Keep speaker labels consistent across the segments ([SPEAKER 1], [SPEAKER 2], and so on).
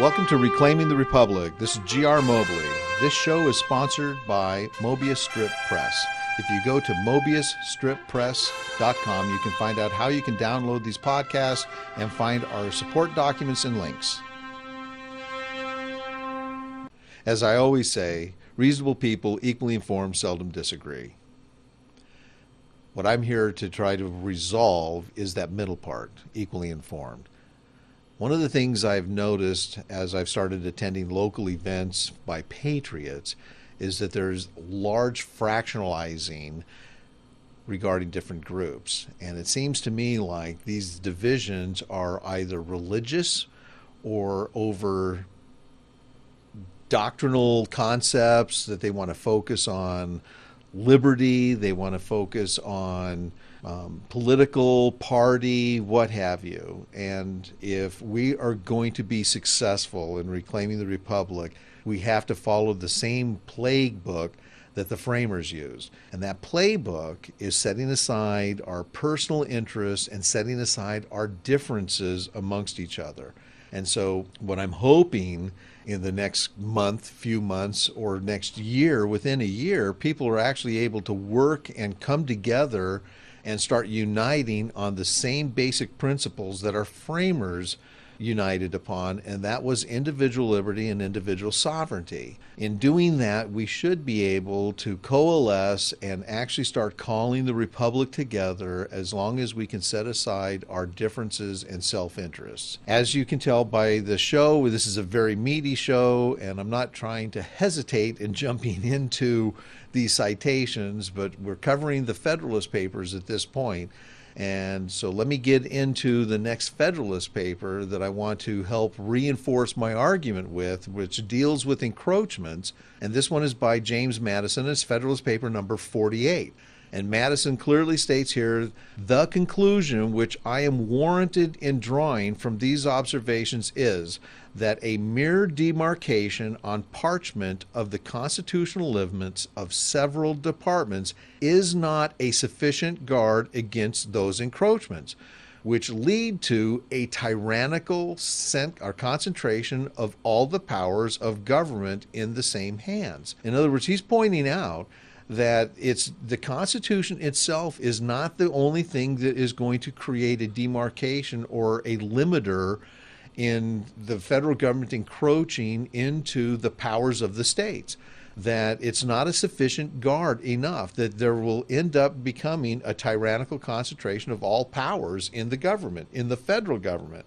[SPEAKER 1] Welcome to Reclaiming the Republic. This is G.R. Mobley. This show is sponsored by Mobius Strip Press. If you go to mobiusstrippress.com, you can find out how you can download these podcasts and find our support documents and links. As I always say, reasonable people, equally informed, seldom disagree. What I'm here to try to resolve is that middle part, equally informed. One of the things I've noticed as I've started attending local events by patriots is that there's large fractionalizing regarding different groups. And it seems to me like these divisions are either religious or over doctrinal concepts that they want to focus on liberty, they want to focus on political party, what have you. And if we are going to be successful in reclaiming the republic, we have to follow the same playbook that the framers used. And that playbook is setting aside our personal interests and setting aside our differences amongst each other. And so what I'm hoping in the next month, few months, or next year, within a year, people are actually able to work and come together and start uniting on the same basic principles that our framers united upon, and that was individual liberty and individual sovereignty. In doing that, we should be able to coalesce and actually start calling the republic together as long as we can set aside our differences and self-interests. As you can tell by the show, this is a very meaty show, and I'm not trying to hesitate in jumping into these citations, but we're covering the Federalist Papers at this point. And so let me get into the next Federalist paper that I want to help reinforce my argument with, which deals with encroachments. And this one is by James Madison. It's Federalist paper number 48. And Madison clearly states here, the conclusion which I am warranted in drawing from these observations is that a mere demarcation on parchment of the constitutional limits of several departments is not a sufficient guard against those encroachments, which lead to a tyrannical concentration of all the powers of government in the same hands. In other words, he's pointing out that it's the Constitution itself is not the only thing that is going to create a demarcation or a limiter in the federal government encroaching into the powers of the states, that it's not a sufficient guard enough, that there will end up becoming a tyrannical concentration of all powers in the government, in the federal government.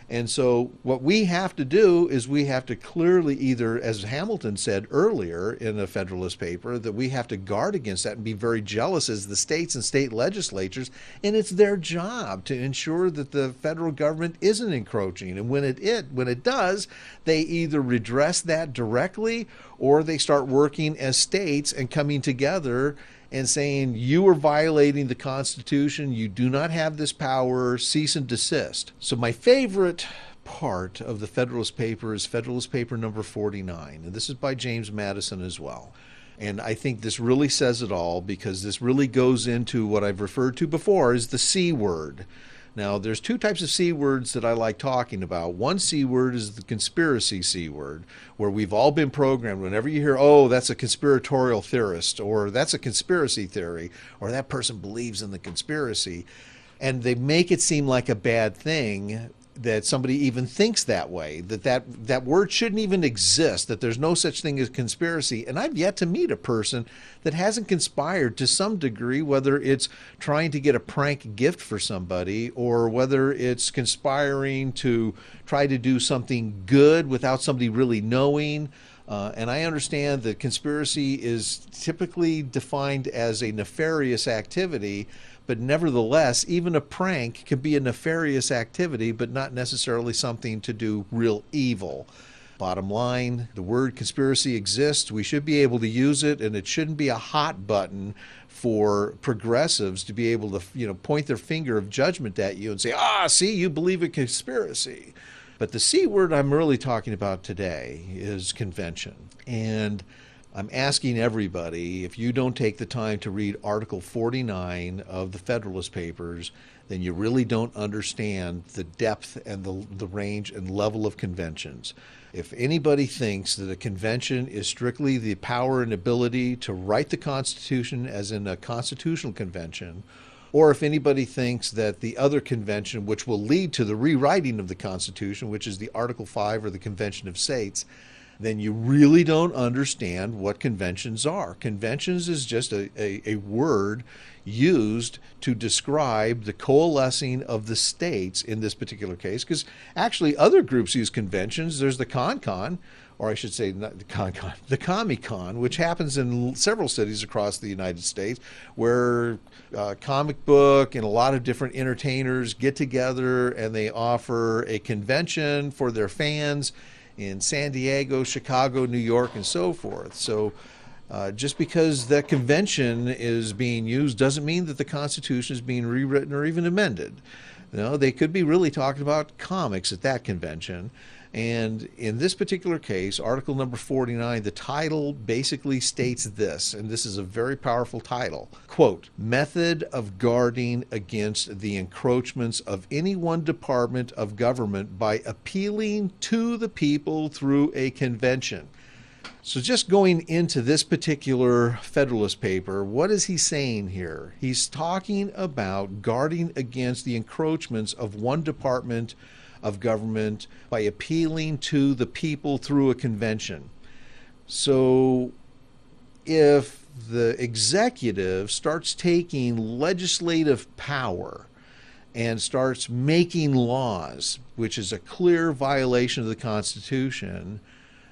[SPEAKER 1] And so what we have to do is we have to clearly either, as Hamilton said earlier in a Federalist paper, that we have to guard against that and be very jealous as the states and state legislatures, and it's their job to ensure that the federal government isn't encroaching. And when it does, they either redress that directly or they start working as states and coming together and saying, you are violating the Constitution, you do not have this power, cease and desist. So my favorite part of the Federalist paper is Federalist paper number 49, and this is by James Madison as well. And I think this really says it all, because this really goes into what I've referred to before as the C word. Now, there's two types of C words that I like talking about. One C word is the conspiracy C word, where we've all been programmed. Whenever you hear, oh, that's a conspiratorial theorist, or that's a conspiracy theory, or that person believes in the conspiracy, and they make it seem like a bad thing that somebody even thinks that way, that word shouldn't even exist, that there's no such thing as conspiracy. And I've yet to meet a person that hasn't conspired to some degree, whether it's trying to get a prank gift for somebody or whether it's conspiring to try to do something good without somebody really knowing. And I understand that conspiracy is typically defined as a nefarious activity, but nevertheless, even a prank can be a nefarious activity, but not necessarily something to do real evil. Bottom line, the word conspiracy exists. We should be able to use it, and it shouldn't be a hot button for progressives to be able to, point their finger of judgment at you and say, see, you believe in conspiracy. But the C word I'm really talking about today is convention. And I'm asking everybody, if you don't take the time to read Article 49 of the Federalist Papers, then you really don't understand the depth and the range and level of conventions. If anybody thinks that a convention is strictly the power and ability to write the Constitution as in a constitutional convention, or if anybody thinks that the other convention, which will lead to the rewriting of the Constitution, which is the Article 5 or the Convention of States, then you really don't understand what conventions are. Conventions is just a word used to describe the coalescing of the states in this particular case, because actually other groups use conventions. There's the CON-CON, or I should say not the CON-CON, the Comic-Con, which happens in several cities across the United States, where comic book and a lot of different entertainers get together and they offer a convention for their fans in San Diego, Chicago, New York, and so forth. So just because that convention is being used doesn't mean that the Constitution is being rewritten or even amended. You know, they could be really talking about comics at that convention. And in this particular case, Article number 49, the title basically states this, and this is a very powerful title, quote, "Method of guarding against the encroachments of any one department of government by appealing to the people through a convention." So just going into this particular Federalist paper, what is he saying here? He's talking about guarding against the encroachments of one department of government by appealing to the people through a convention. So if the executive starts taking legislative power and starts making laws, which is a clear violation of the Constitution,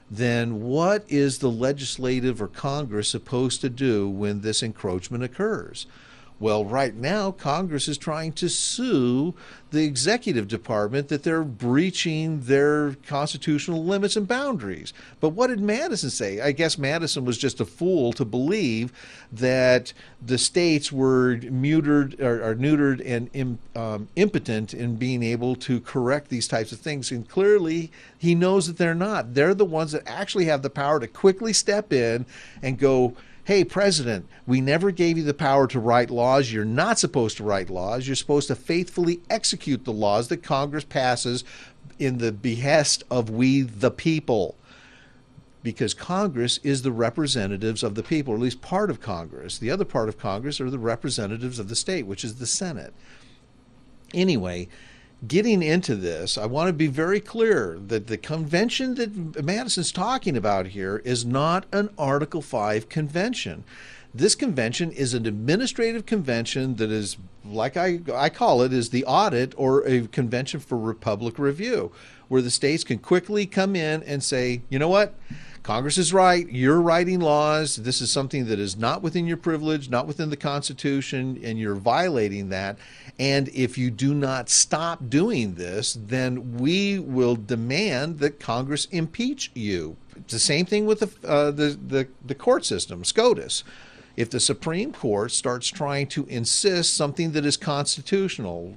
[SPEAKER 1] then what is the legislative or Congress supposed to do when this encroachment occurs? Well, right now, Congress is trying to sue the executive department that they're breaching their constitutional limits and boundaries. But what did Madison say? I guess Madison was just a fool to believe that the states were neutered and impotent in being able to correct these types of things. And clearly, he knows that they're not. They're the ones that actually have the power to quickly step in and go, "Hey, President, we never gave you the power to write laws. You're not supposed to write laws. You're supposed to faithfully execute the laws that Congress passes in the behest of we the people." Because Congress is the representatives of the people, or at least part of Congress. The other part of Congress are the representatives of the state, which is the Senate. Anyway, getting into this, I want to be very clear that the convention that Madison's talking about here is not an Article 5 convention. This convention is an administrative convention that is, like I call it, is the audit or a convention for public review, where the states can quickly come in and say, you know what? Congress is right. You're writing laws. This is something that is not within your privilege, not within the Constitution, and you're violating that. And if you do not stop doing this, then we will demand that Congress impeach you. It's the same thing with the court system, SCOTUS. If the Supreme Court starts trying to insist something that is constitutional,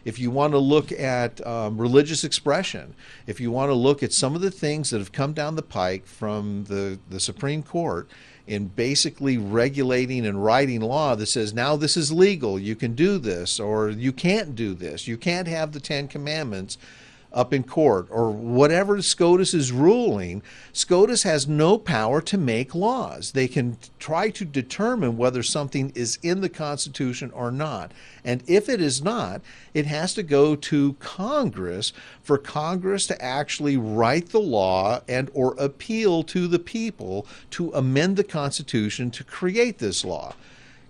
[SPEAKER 1] if you want to look at religious expression, if you want to look at some of the things that have come down the pike from the Supreme Court in basically regulating and writing law that says now this is legal, you can do this, or you can't do this, you can't have the Ten Commandments up in court, or whatever SCOTUS is ruling, SCOTUS has no power to make laws. They can try to determine whether something is in the Constitution or not. And if it is not, it has to go to Congress for Congress to actually write the law and or appeal to the people to amend the Constitution to create this law.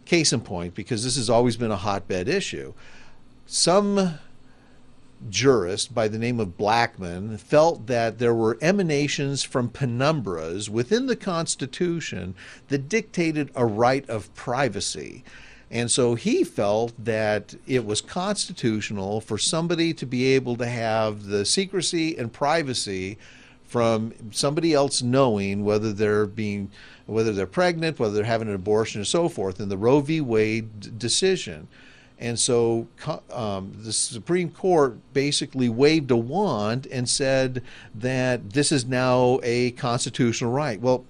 [SPEAKER 1] Case in point, because this has always been a hotbed issue, some jurist by the name of Blackmun felt that there were emanations from penumbras within the Constitution that dictated a right of privacy. And so he felt that it was constitutional for somebody to be able to have the secrecy and privacy from somebody else knowing whether they're pregnant, whether they're having an abortion, and so forth, in the Roe v. Wade decision. And so the Supreme Court basically waved a wand and said that this is now a constitutional right. Well,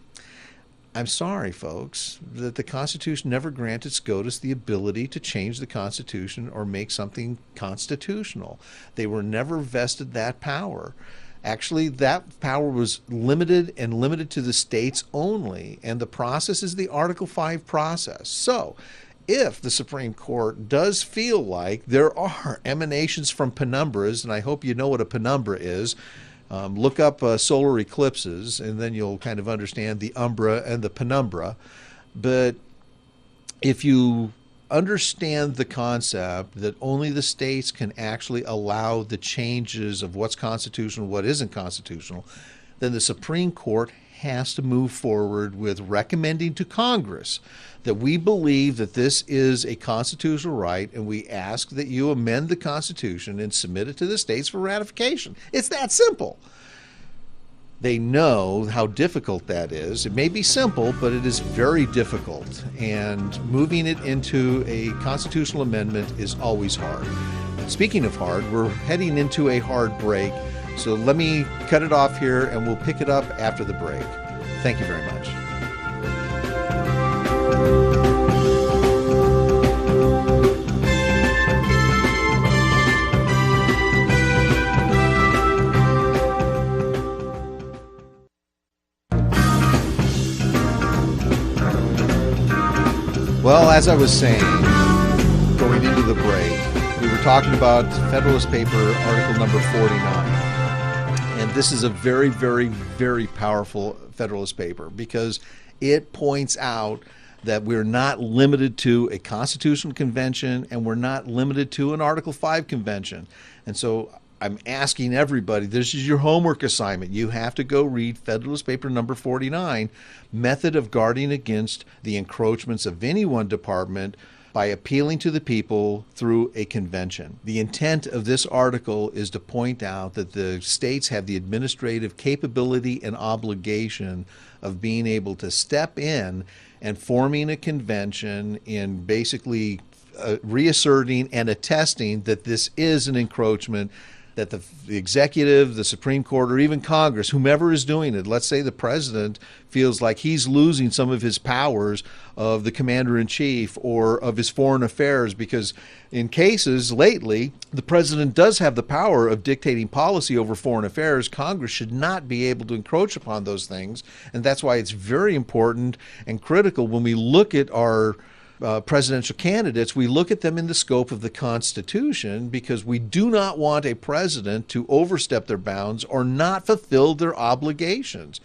[SPEAKER 1] I'm sorry, folks, that the Constitution never granted SCOTUS the ability to change the Constitution or make something constitutional. They were never vested that power. Actually, that power was limited and limited to the states only, and the process is the Article 5 process. So, if the Supreme Court does feel like there are emanations from penumbras, and I hope you know what a penumbra is, look up solar eclipses, and then you'll kind of understand the umbra and the penumbra. But if you understand the concept that only the states can actually allow the changes of what's constitutional, what isn't constitutional, then the Supreme Court has to move forward with recommending to Congress that we believe that this is a constitutional right, and we ask that you amend the Constitution and submit it to the states for ratification. It's that simple. They know how difficult that is. It may be simple, but it is very difficult, and moving it into a constitutional amendment is always hard. Speaking of hard, we're heading into a hard break, so let me cut it off here, and we'll pick it up after the break. Thank you very much. Well, as I was saying, going into the break, we were talking about Federalist Paper, article number 49. And this is a very, very, very powerful Federalist Paper because it points out that we're not limited to a constitutional convention and we're not limited to an Article 5 convention. And so I'm asking everybody, this is your homework assignment. You have to go read Federalist Paper number 49, Method of Guarding Against the Encroachments of Any One Department by Appealing to the People Through a Convention. The intent of this article is to point out that the states have the administrative capability and obligation of being able to step in and forming a convention in basically reasserting and attesting that this is an encroachment, that the executive, the Supreme Court, or even Congress, whomever is doing it, let's say the president feels like he's losing some of his powers of the commander-in-chief or of his foreign affairs, because in cases lately, the president does have the power of dictating policy over foreign affairs. Congress should not be able to encroach upon those things, and that's why it's very important and critical when we look at our presidential candidates, we look at them in the scope of the Constitution, because we do not want a president to overstep their bounds or not fulfill their obligations.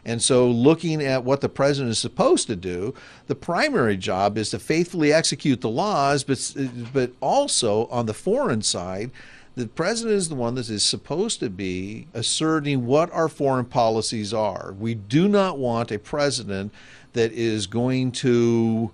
[SPEAKER 1] And so looking at what the president is supposed to do, the primary job is to faithfully execute the laws, but also on the foreign side, the president is the one that is supposed to be asserting what our foreign policies are. We do not want a president that is going to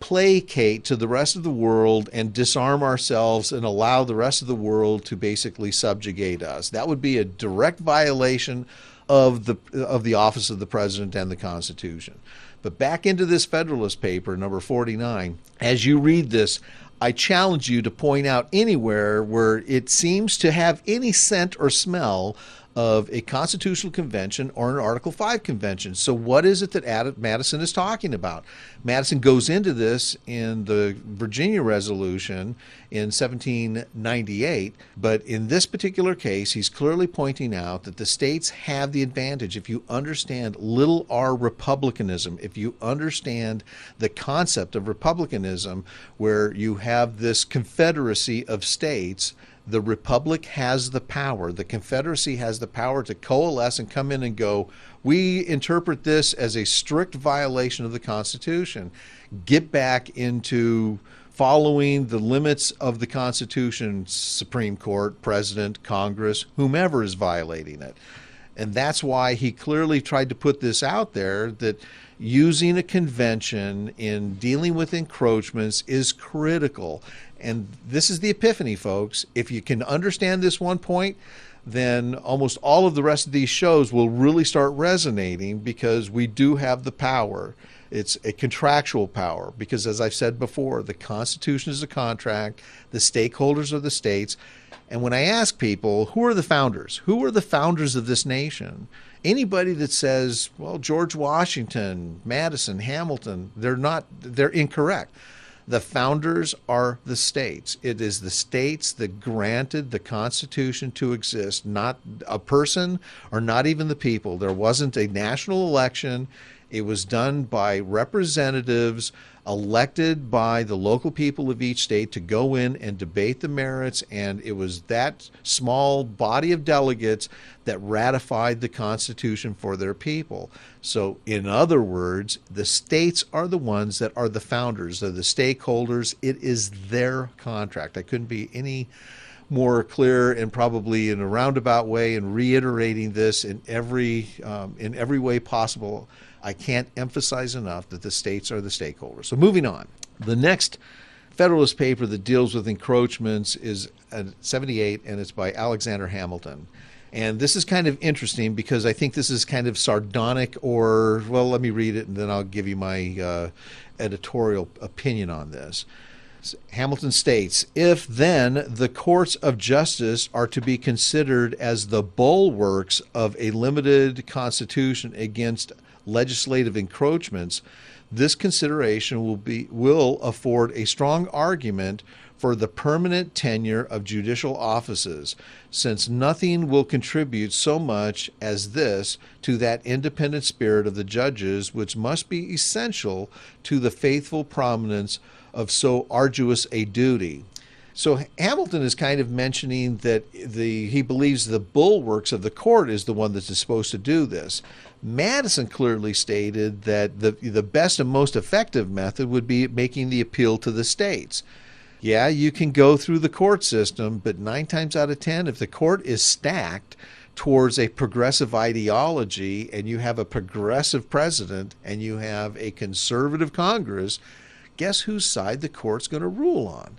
[SPEAKER 1] placate to the rest of the world and disarm ourselves and allow the rest of the world to basically subjugate us. That would be a direct violation of the office of the president and the Constitution. But back into this Federalist Paper, number 49, as you read this, I challenge you to point out anywhere where it seems to have any scent or smell of a constitutional convention or an Article 5 convention. So what is it that Madison is talking about? Madison goes into this in the Virginia Resolution in 1798, but in this particular case, he's clearly pointing out that the states have the advantage. If you understand little r republicanism, if you understand the concept of republicanism, where you have this confederacy of states, the Republic has the power. The Confederacy has the power to coalesce and come in and go, we interpret this as a strict violation of the Constitution. Get back into following the limits of the Constitution, Supreme Court, President, Congress, whomever is violating it. And that's why he clearly tried to put this out there, that using a convention in dealing with encroachments is critical. And this is the epiphany, folks. If you can understand this one point, then almost all of the rest of these shows will really start resonating, because we do have the power. It's a contractual power, because as I've said before, the Constitution is a contract, the stakeholders are the states. And when I ask people, who are the founders? Who are the founders of this nation? Anybody that says, well, George Washington, Madison, Hamilton, they're incorrect. The founders are the states. It is the states that granted the Constitution to exist, not a person or not even the people. There wasn't a national election. It was done by representatives elected by the local people of each state to go in and debate the merits, and it was that small body of delegates that ratified the Constitution for their people. So, in other words, the states are the ones that are the founders, they're the stakeholders. It is their contract. I couldn't be any more clear, and probably in a roundabout way, and reiterating this in every way possible. I can't emphasize enough that the states are the stakeholders. So moving on. The next Federalist paper that deals with encroachments is 78, and it's by Alexander Hamilton. And this is kind of interesting because I think this is kind of sardonic, or, well, let me read it and then I'll give you my editorial opinion on this. Hamilton states, if then the courts of justice are to be considered as the bulwarks of a limited constitution against legislative encroachments, this consideration will afford a strong argument for the permanent tenure of judicial offices, since nothing will contribute so much as this to that independent spirit of the judges which must be essential to the faithful prominence of so arduous a duty. So Hamilton is kind of mentioning that he believes the bulwarks of the court is the one that's supposed to do this. Madison clearly stated that the best and most effective method would be making the appeal to the states. Yeah, you can go through the court system, but 9 times out of 10, if the court is stacked towards a progressive ideology and you have a progressive president and you have a conservative Congress, guess whose side the court's going to rule on?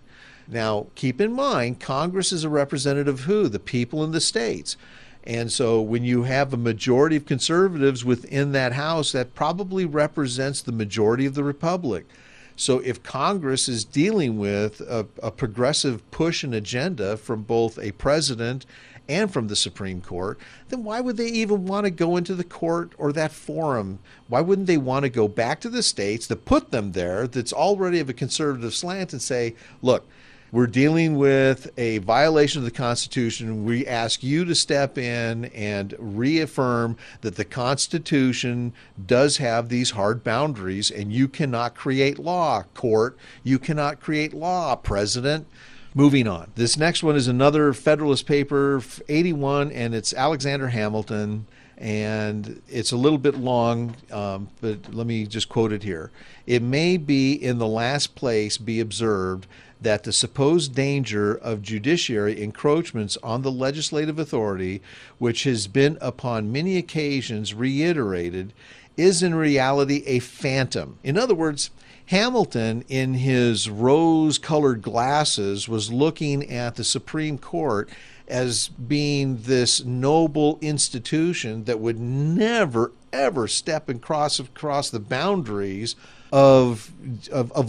[SPEAKER 1] Now, keep in mind, Congress is a representative of who? The people in the states. And so when you have a majority of conservatives within that House, that probably represents the majority of the Republic. So if Congress is dealing with a progressive push and agenda from both a president and from the Supreme Court, then why would they even want to go into the court or that forum? Why wouldn't they want to go back to the states that put them there, that's already of a conservative slant, and say, look, we're dealing with a violation of the Constitution. We ask you to step in and reaffirm that the Constitution does have these hard boundaries, and you cannot create law, court. You cannot create law, president. Moving on. This next one is another Federalist paper, 81, and it's Alexander Hamilton, and it's a little bit long, but let me just quote it here. It may be in the last place be observed that the supposed danger of judiciary encroachments on the legislative authority, which has been upon many occasions reiterated, is in reality a phantom. In other words, Hamilton, in his rose-colored glasses, was looking at the Supreme Court as being this noble institution that would never, ever step across the boundaries of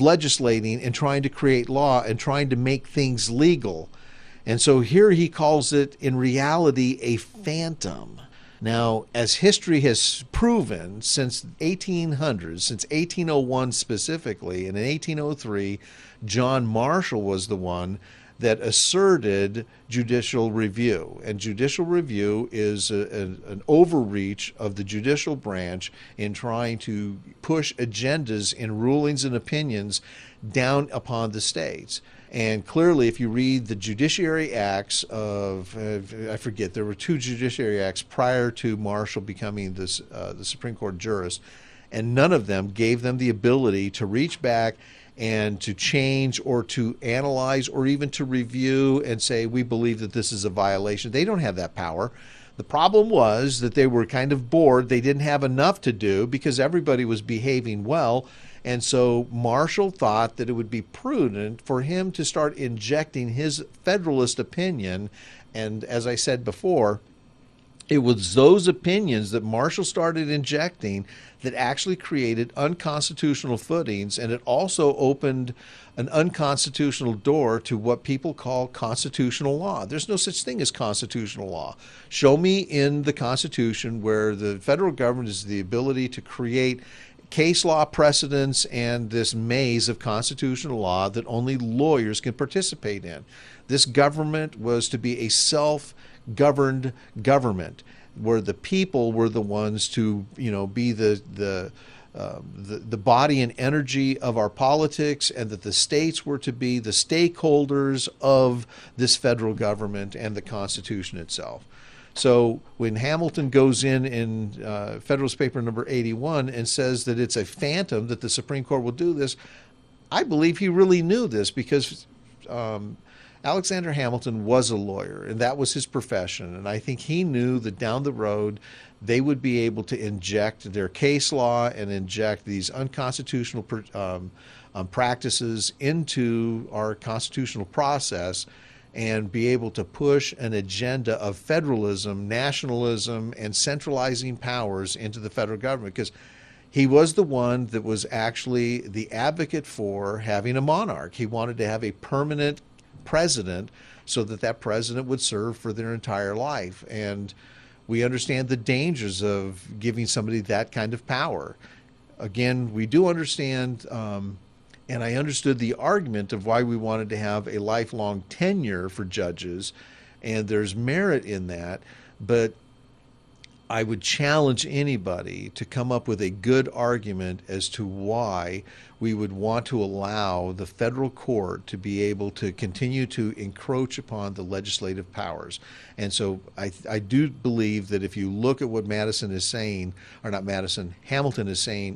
[SPEAKER 1] legislating and trying to create law and trying to make things legal. And so here he calls it, in reality, a phantom. Now, as history has proven since 1800s, since 1801 specifically, and in 1803, John Marshall was the one that asserted judicial review. And judicial review is an overreach of the judicial branch in trying to push agendas and rulings and opinions down upon the states. And clearly, if you read the Judiciary Acts of, I forget, there were 2 Judiciary Acts prior to Marshall becoming the Supreme Court jurist, and none of them gave them the ability to reach back and to change or to analyze or even to review and say, we believe that this is a violation. They don't have that power. The problem was that they were kind of bored. They didn't have enough to do because everybody was behaving well. And so Marshall thought that it would be prudent for him to start injecting his Federalist opinion. And as I said before, It was those opinions that Marshall started injecting that actually created unconstitutional footings, and it also opened an unconstitutional door to what people call constitutional law. There's no such thing as constitutional law. Show me in the Constitution where the federal government has the ability to create case law precedents and this maze of constitutional law that only lawyers can participate in. This government was to be a self-governed government where the people were the ones to, be the body and energy of our politics, and that the states were to be the stakeholders of this federal government and the Constitution itself. So when Hamilton goes in Federalist Paper number 81 and says that it's a phantom that the Supreme Court will do this, I believe he really knew this, because Alexander Hamilton was a lawyer, and that was his profession. And I think he knew that down the road they would be able to inject their case law and inject these unconstitutional practices into our constitutional process, and be able to push an agenda of federalism, nationalism, and centralizing powers into the federal government. Because he was the one that was actually the advocate for having a monarch. He wanted to have a permanent president so that that president would serve for their entire life. And we understand the dangers of giving somebody that kind of power. Again, we do understand, and I understood the argument of why we wanted to have a lifelong tenure for judges, and there's merit in that, but I would challenge anybody to come up with a good argument as to why we would want to allow the federal court to be able to continue to encroach upon the legislative powers. And so I do believe that if you look at what Hamilton is saying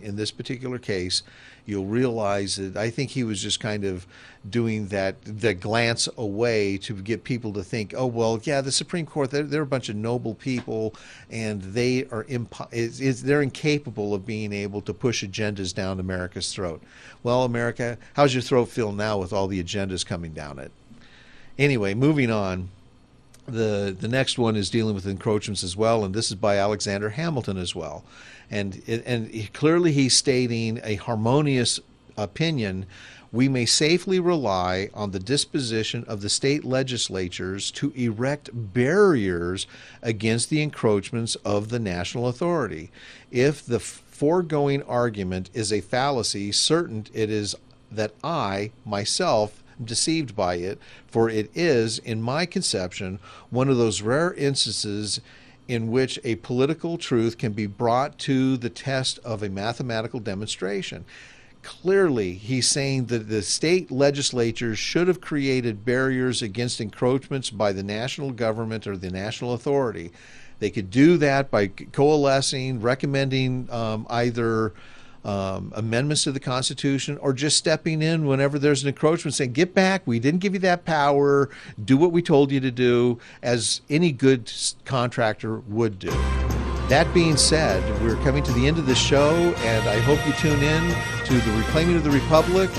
[SPEAKER 1] in this particular case, you'll realize that I think he was just kind of doing the glance away to get people to think, oh, well, yeah, the Supreme Court, they're a bunch of noble people, and they're incapable of being able to push agendas down America's throat. Well, America, how's your throat feel now with all the agendas coming down it? Anyway, moving on. The next one is dealing with encroachments as well, and this is by Alexander Hamilton as well. And clearly he's stating a harmonious opinion. We may safely rely on the disposition of the state legislatures to erect barriers against the encroachments of the national authority. If the foregoing argument is a fallacy, certain it is that I, myself, am deceived by it, for it is, in my conception, one of those rare instances in which a political truth can be brought to the test of a mathematical demonstration. Clearly, he's saying that the state legislatures should have created barriers against encroachments by the national government or the national authority. They could do that by coalescing, recommending either amendments to the Constitution, or just stepping in whenever there's an encroachment, saying, get back, we didn't give you that power, do what we told you to do, as any good contractor would do. That being said, we're coming to the end of the show, and I hope you tune in to the Reclaiming of the Republic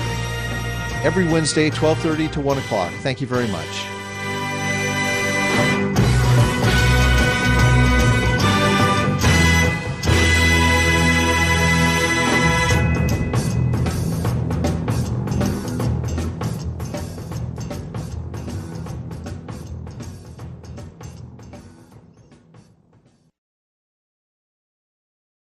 [SPEAKER 1] every Wednesday, 12:30 to 1 o'clock. Thank you very much.